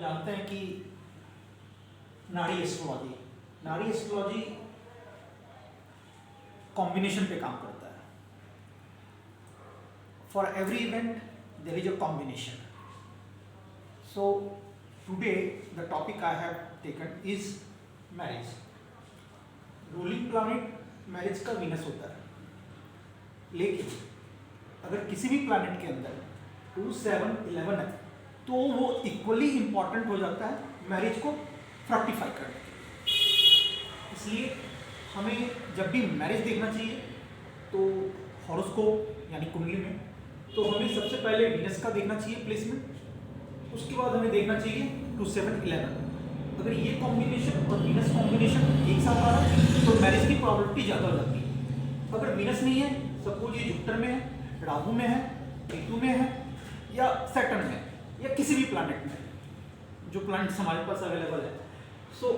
जानते हैं कि नाड़ी एस्ट्रोलॉजी कॉम्बिनेशन पे काम करता है। For every event there is a combination. So today the topic I have taken is marriage. Ruling planet marriage का वीनस होता है, लेकिन अगर किसी भी प्लैनेट के अंदर 2, 7, 11 है तो वो इक्वली इंपॉर्टेंट हो जाता है मैरिज को फ्रक्टिफाई करने के लिए। इसलिए हमें जब भी मैरिज देखना चाहिए तो हॉरोस्कोप यानी कुंडली में तो हमें सबसे पहले वीनस का देखना चाहिए प्लेसमेंट, उसके बाद हमें देखना चाहिए 2, 7, 11। अगर ये कॉम्बिनेशन और वीनस कॉम्बिनेशन एक साथ आ रहा है तो मैरिज की प्रॉबिलिटी ज़्यादा हो जाती है। अगर वीनस नहीं है, सपोज ये जुपिटर में है, राहु में है, केतु में है या सैटर्न में या किसी भी प्लैनेट में, जो प्लैनेट्स हमारे पास अवेलेबल है, सो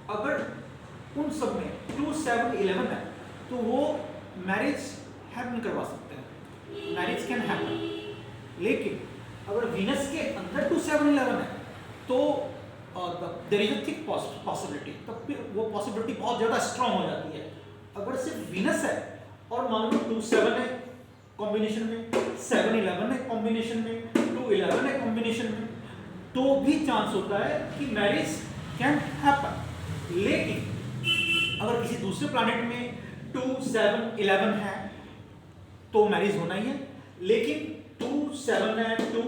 अगर उन सब में 2, 7, 11 है तो वो मैरिज हैपन करवा सकते हैं, मैरिज कैन हैपन। लेकिन अगर वीनस के अंदर 2, 7, 11 है तो there is a thick possibility, तब फिर वो पॉसिबिलिटी बहुत ज़्यादा स्ट्रांग हो जाती है। अगर सिर्फ वीनस है और मान लो 2, 7 है कॉम्बिनेशन में, 7, 11 है कॉम्बिनेशन में, 2, 11 है कॉम्बिनेशन में, तो भी चांस होता है कि मैरिज कैन हैपन। लेकिन अगर किसी दूसरे प्लैनेट में 2, 7, 11 है तो मैरिज होना ही है। लेकिन 2, 7 है, 2,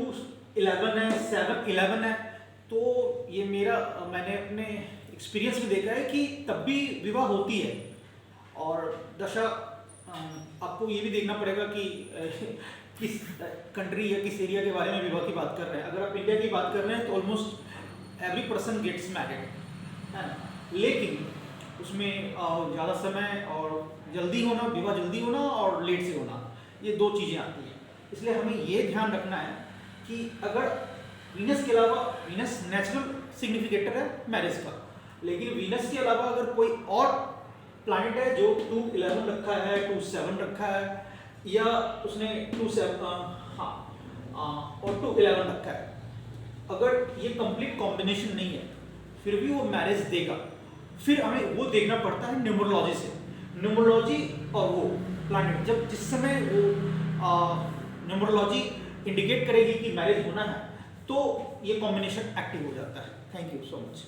11 है, 7, 11 है तो ये मैंने अपने एक्सपीरियंस में देखा है कि तब भी विवाह होती है। और दशा आपको ये भी देखना पड़ेगा कि किस कंट्री या किस एरिया के बारे में विवाह की बात कर रहे हैं। अगर आप इंडिया की बात कर रहे हैं तो almost every person gets married, है ना। लेकिन उसमें ज़्यादा समय और जल्दी होना, विवाह जल्दी होना और लेट से होना, ये 2 चीज़ें आती हैं। इसलिए हमें ये ध्यान रखना है कि अगर वीनस के अलावा, वीनस नेचुरल सिग्निफिकेटर है मैरिज का, लेकिन वीनस के अलावा अगर कोई और प्लैनेट है जो 2, 11 रखा है, 2, 7 रखा है या उसने 2, 7 और 2, 11 रखा है, अगर ये कंप्लीट कॉम्बिनेशन नहीं है फिर भी वो मैरिज देगा। फिर हमें वो देखना पड़ता है न्यूमरोलॉजी से। न्यूमरोलॉजी और वो प्लैनेट जब जिस समय वो न्यूमरोलॉजी इंडिकेट करेगी कि मैरिज होना है तो ये कॉम्बिनेशन एक्टिव हो जाता है। Thank you so much.